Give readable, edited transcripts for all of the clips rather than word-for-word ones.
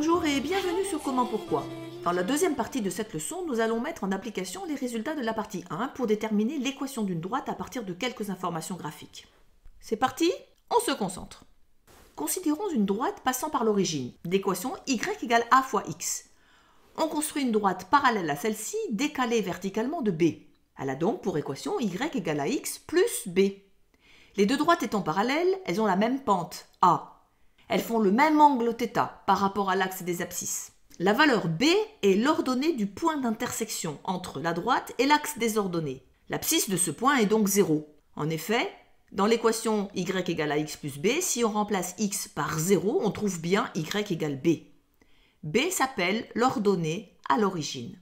Bonjour et bienvenue sur Comment Pourquoi. Dans la deuxième partie de cette leçon, nous allons mettre en application les résultats de la partie 1 pour déterminer l'équation d'une droite à partir de quelques informations graphiques. C'est parti, on se concentre. Considérons une droite passant par l'origine, l'équation y égale a fois x. On construit une droite parallèle à celle-ci, décalée verticalement de b. Elle a donc pour équation y égale à x plus b. Les deux droites étant parallèles, elles ont la même pente, a. Elles font le même angle θ par rapport à l'axe des abscisses. La valeur b est l'ordonnée du point d'intersection entre la droite et l'axe des ordonnées. L'abscisse de ce point est donc 0. En effet, dans l'équation y égale à x plus b, si on remplace x par 0, on trouve bien y égale b. B s'appelle l'ordonnée à l'origine.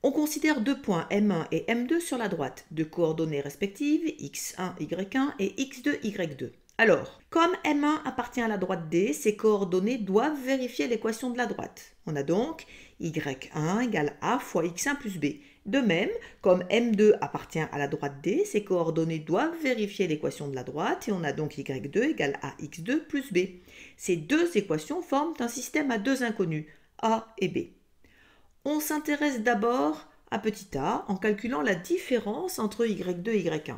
On considère deux points M1 et M2 sur la droite, de coordonnées respectives x1, y1 et x2, y2. Alors, comme M1 appartient à la droite D, ces coordonnées doivent vérifier l'équation de la droite. On a donc y1 égale a fois x1 plus b. De même, comme M2 appartient à la droite D, ces coordonnées doivent vérifier l'équation de la droite et on a donc y2 égale a x2 plus b. Ces deux équations forment un système à deux inconnus, a et b. On s'intéresse d'abord à petit a en calculant la différence entre y2 et y1.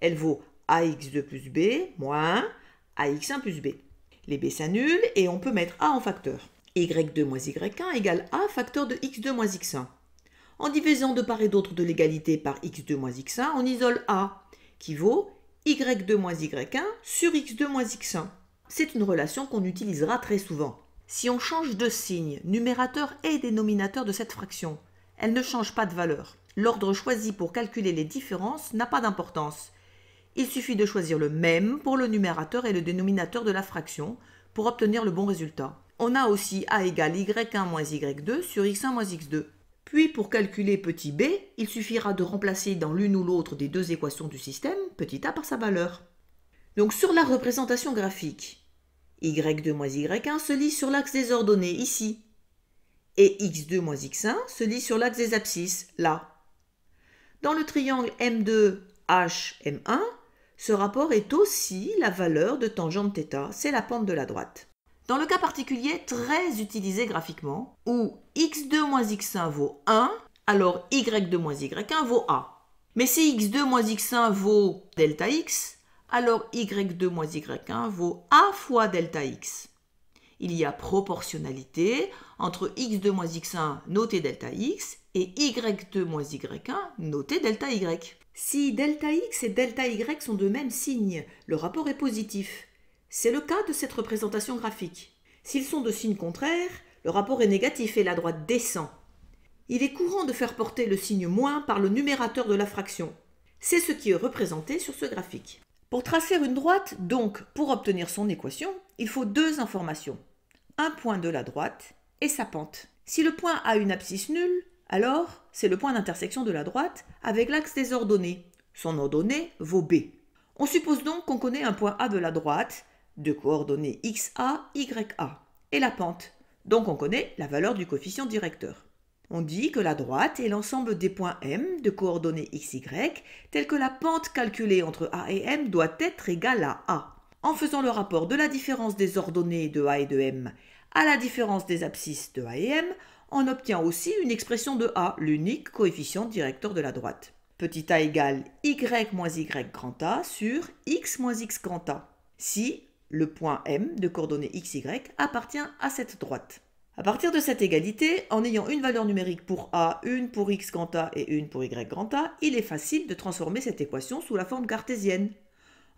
Elle vaut ax2 plus b moins ax1 plus b. Les b s'annulent et on peut mettre a en facteur. y2 moins y1 égale a facteur de x2 moins x1. En divisant de part et d'autre de l'égalité par x2 moins x1, on isole a, qui vaut y2 moins y1 sur x2 moins x1. C'est une relation qu'on utilisera très souvent. Si on change de signe, numérateur et dénominateur de cette fraction, elle ne change pas de valeur. L'ordre choisi pour calculer les différences n'a pas d'importance. Il suffit de choisir le même pour le numérateur et le dénominateur de la fraction pour obtenir le bon résultat. On a aussi a égale y1 moins y2 sur x1 moins x2. Puis pour calculer petit b, il suffira de remplacer dans l'une ou l'autre des deux équations du système petit a par sa valeur. Donc sur la représentation graphique, y2 moins y1 se lit sur l'axe des ordonnées ici et x2 moins x1 se lit sur l'axe des abscisses là. Dans le triangle M2 HM1, ce rapport est aussi la valeur de tangente θ, c'est la pente de la droite. Dans le cas particulier très utilisé graphiquement, où x2 moins x1 vaut 1, alors y2 moins y1 vaut a. Mais si x2 moins x1 vaut delta x, alors y2 moins y1 vaut a fois delta x. Il y a proportionnalité entre x2 moins x1 noté delta x et y2 moins y1 noté delta y. Si delta x et delta y sont de même signe, le rapport est positif. C'est le cas de cette représentation graphique. S'ils sont de signe contraire, le rapport est négatif et la droite descend. Il est courant de faire porter le signe moins par le numérateur de la fraction. C'est ce qui est représenté sur ce graphique. Pour tracer une droite, donc pour obtenir son équation, il faut deux informations. Un point de la droite et sa pente. Si le point a une abscisse nulle, alors c'est le point d'intersection de la droite avec l'axe des ordonnées. Son ordonnée vaut b. On suppose donc qu'on connaît un point A de la droite, de coordonnées xa, ya, et la pente. Donc on connaît la valeur du coefficient directeur. On dit que la droite est l'ensemble des points M de coordonnées xy, tels que la pente calculée entre A et M doit être égale à A. En faisant le rapport de la différence des ordonnées de A et de M à la différence des abscisses de A et M, on obtient aussi une expression de A, l'unique coefficient directeur de la droite. Petit a égale y moins y grand A sur x moins x grand A, si le point M de coordonnées xy appartient à cette droite. À partir de cette égalité, en ayant une valeur numérique pour A, une pour x grand A et une pour y grand A, il est facile de transformer cette équation sous la forme cartésienne,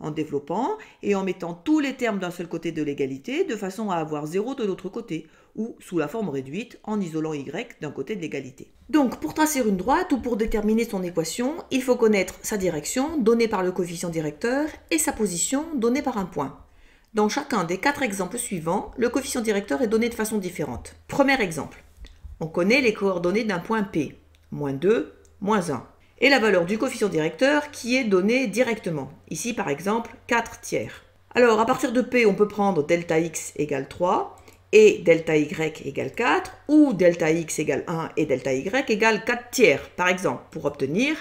en développant et en mettant tous les termes d'un seul côté de l'égalité de façon à avoir 0 de l'autre côté, ou sous la forme réduite en isolant y d'un côté de l'égalité. Donc pour tracer une droite ou pour déterminer son équation, il faut connaître sa direction donnée par le coefficient directeur et sa position donnée par un point. Dans chacun des 4 exemples suivants, le coefficient directeur est donné de façon différente. Premier exemple, on connaît les coordonnées d'un point P, moins 2, moins 1, et la valeur du coefficient directeur qui est donnée directement. Ici par exemple 4 tiers. Alors à partir de P, on peut prendre delta x égale 3, et delta y égale 4, ou delta x égale 1 et delta y égale 4 tiers, par exemple, pour obtenir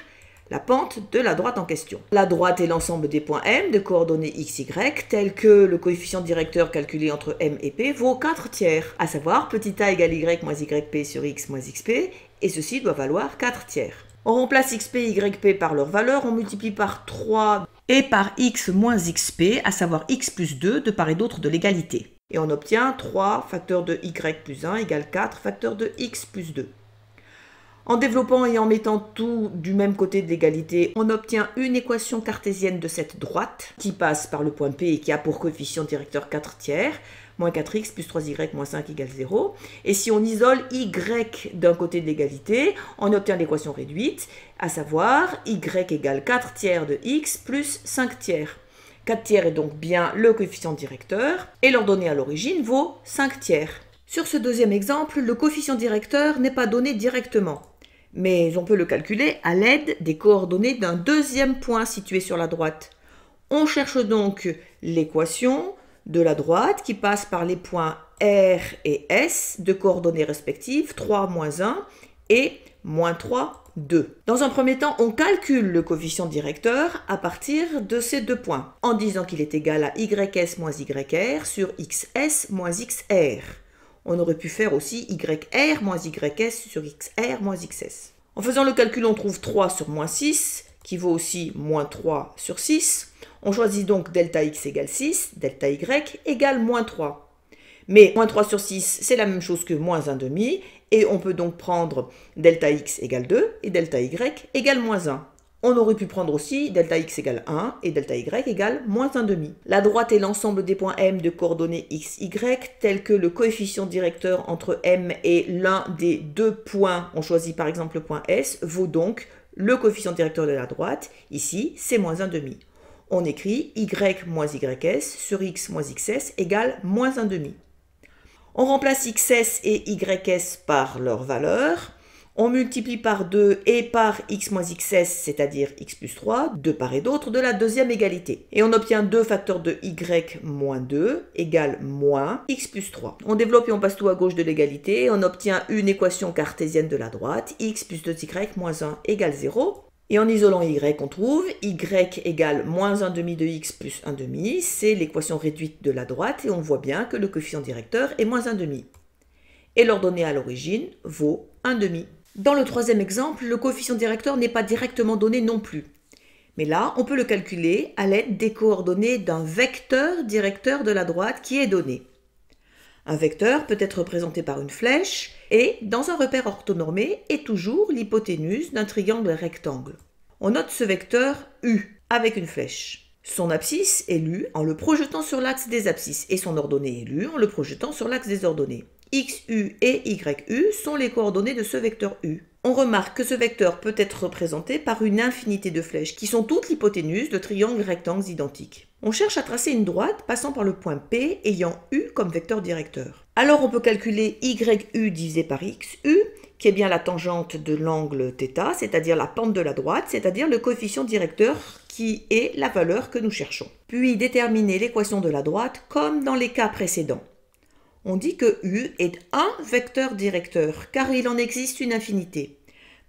la pente de la droite en question. La droite est l'ensemble des points M de coordonnées x, y, tels que le coefficient directeur calculé entre M et P vaut 4 tiers, à savoir petit a égale y moins yp sur x moins xp, et ceci doit valoir 4 tiers. On remplace xp et yp par leur valeur, on multiplie par 3 et par x moins xp, à savoir x plus 2 de part et d'autre de l'égalité. Et on obtient 3 facteur de y plus 1 égale 4 facteur de x plus 2. En développant et en mettant tout du même côté de l'égalité, on obtient une équation cartésienne de cette droite qui passe par le point P et qui a pour coefficient directeur 4 tiers, moins 4x plus 3y moins 5 égale 0. Et si on isole y d'un côté de l'égalité, on obtient l'équation réduite, à savoir y égale 4 tiers de x plus 5 tiers. 4 tiers est donc bien le coefficient directeur et l'ordonnée à l'origine vaut 5 tiers. Sur ce deuxième exemple, le coefficient directeur n'est pas donné directement, mais on peut le calculer à l'aide des coordonnées d'un deuxième point situé sur la droite. On cherche donc l'équation de la droite qui passe par les points R et S de coordonnées respectives 3, moins 1 et moins 3, 2. Dans un premier temps, on calcule le coefficient directeur à partir de ces deux points, en disant qu'il est égal à ys moins yr sur xs moins xr. On aurait pu faire aussi yr moins ys sur xr moins xs. En faisant le calcul, on trouve 3 sur moins 6, qui vaut aussi moins 3 sur 6. On choisit donc delta x égale 6, delta y égale moins 3. Mais moins 3 sur 6, c'est la même chose que moins 1 demi, et on peut donc prendre delta x égale 2 et delta y égale moins 1. On aurait pu prendre aussi delta x égale 1 et delta y égale moins 1 demi. La droite est l'ensemble des points M de coordonnées x, y, tels que le coefficient directeur entre M et l'un des deux points, on choisit par exemple le point S, vaut donc le coefficient directeur de la droite, ici c'est moins 1 demi. On écrit y moins ys sur x moins xs égale moins 1 demi. On remplace xs et ys par leur valeur. On multiplie par 2 et par x moins xs, c'est-à-dire x plus 3, de part et d'autre de la deuxième égalité. Et on obtient 2 facteurs de y moins 2 égale moins x plus 3. On développe et on passe tout à gauche de l'égalité. On obtient une équation cartésienne de la droite, x plus 2y moins 1 égale 0. Et en isolant y, on trouve y égale moins 1 demi de x plus 1 demi. C'est l'équation réduite de la droite et on voit bien que le coefficient directeur est moins 1 demi. Et l'ordonnée à l'origine vaut 1 demi. Dans le troisième exemple, le coefficient directeur n'est pas directement donné non plus. Mais là, on peut le calculer à l'aide des coordonnées d'un vecteur directeur de la droite qui est donné. Un vecteur peut être représenté par une flèche et, dans un repère orthonormé, est toujours l'hypoténuse d'un triangle rectangle. On note ce vecteur U avec une flèche. Son abscisse est lue en le projetant sur l'axe des abscisses et son ordonnée est lue en le projetant sur l'axe des ordonnées. XU et YU sont les coordonnées de ce vecteur U. On remarque que ce vecteur peut être représenté par une infinité de flèches qui sont toutes l'hypoténuse de triangles rectangles identiques. On cherche à tracer une droite passant par le point P ayant U comme vecteur directeur. Alors on peut calculer YU divisé par XU, qui est bien la tangente de l'angle θ, c'est-à-dire la pente de la droite, c'est-à-dire le coefficient directeur qui est la valeur que nous cherchons. Puis déterminer l'équation de la droite comme dans les cas précédents. On dit que U est un vecteur directeur, car il en existe une infinité.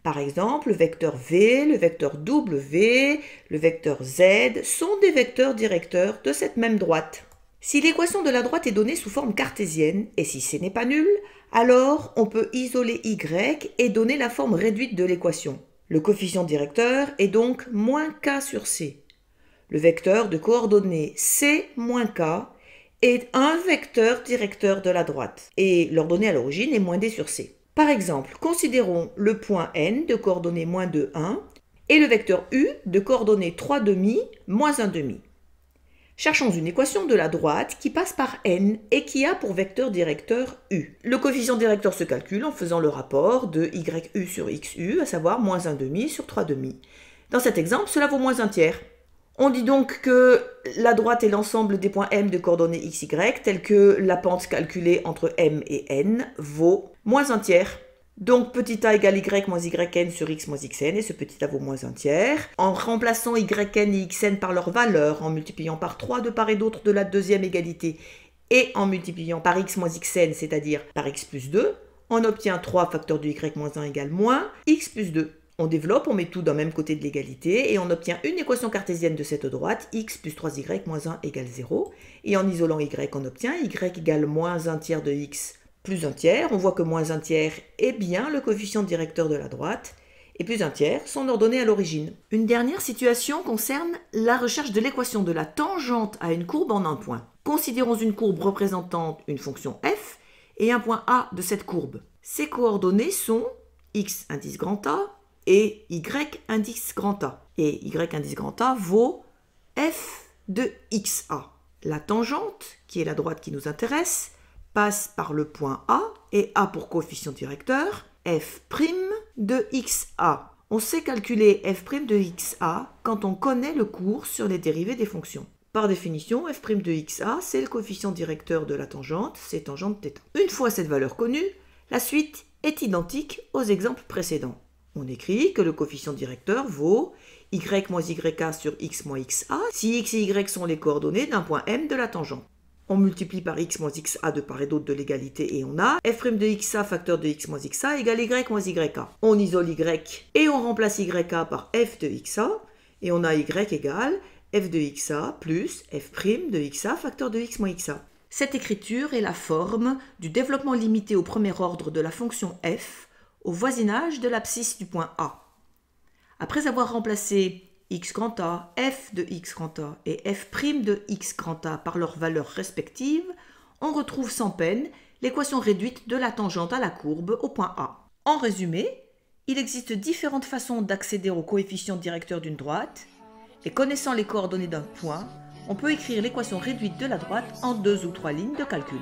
Par exemple, le vecteur V, le vecteur W, le vecteur Z sont des vecteurs directeurs de cette même droite. Si l'équation de la droite est donnée sous forme cartésienne, et si ce n'est pas nul, alors on peut isoler Y et donner la forme réduite de l'équation. Le coefficient directeur est donc moins K sur C. Le vecteur de coordonnées C moins K est un vecteur directeur de la droite et l'ordonnée à l'origine est moins d sur c. Par exemple, considérons le point n de coordonnées moins 2, 1 et le vecteur u de coordonnées 3 demi, moins 1 demi. Cherchons une équation de la droite qui passe par n et qui a pour vecteur directeur u. Le coefficient directeur se calcule en faisant le rapport de yu sur xu, à savoir moins 1 demi sur 3 demi. Dans cet exemple, cela vaut moins 1 tiers. On dit donc que la droite est l'ensemble des points M de coordonnées x, y, tels que la pente calculée entre M et N vaut moins 1 tiers. Donc petit a égale y moins yn sur x moins xn, et ce petit a vaut moins 1 tiers. En remplaçant yn et xn par leur valeur, en multipliant par 3 de part et d'autre de la deuxième égalité, et en multipliant par x moins xn, c'est-à-dire par x plus 2, on obtient 3 facteurs de y moins 1 égale moins x plus 2. On développe, on met tout d'un même côté de l'égalité et on obtient une équation cartésienne de cette droite, x plus 3y moins 1 égale 0. Et en isolant y, on obtient y égale moins 1 tiers de x plus 1 tiers. On voit que moins 1 tiers est bien le coefficient directeur de la droite et plus 1 tiers sont ordonnées à l'origine. Une dernière situation concerne la recherche de l'équation de la tangente à une courbe en un point. Considérons une courbe représentant une fonction f et un point A de cette courbe. Ses coordonnées sont x indice grand A et y indice grand A. Et y indice grand A vaut f de xa. La tangente, qui est la droite qui nous intéresse, passe par le point A et a pour coefficient directeur f' de xa. On sait calculer f' de xa quand on connaît le cours sur les dérivées des fonctions. Par définition, f' de xa, c'est le coefficient directeur de la tangente, c'est tangente θ. Une fois cette valeur connue, la suite est identique aux exemples précédents. On écrit que le coefficient directeur vaut y moins yk sur x moins xa si x et y sont les coordonnées d'un point M de la tangente. On multiplie par x moins xa de part et d'autre de l'égalité et on a f' de xa facteur de x moins xa égale y moins yk. On isole y et on remplace yk par f de xa et on a y égale f de xa plus f' de xa facteur de x moins xa. Cette écriture est la forme du développement limité au premier ordre de la fonction f au voisinage de l'abscisse du point A. Après avoir remplacé x grand A, f de x grand A et f' de x grand A par leurs valeurs respectives, on retrouve sans peine l'équation réduite de la tangente à la courbe au point A. En résumé, il existe différentes façons d'accéder au coefficient directeur d'une droite, et connaissant les coordonnées d'un point, on peut écrire l'équation réduite de la droite en 2 ou 3 lignes de calcul.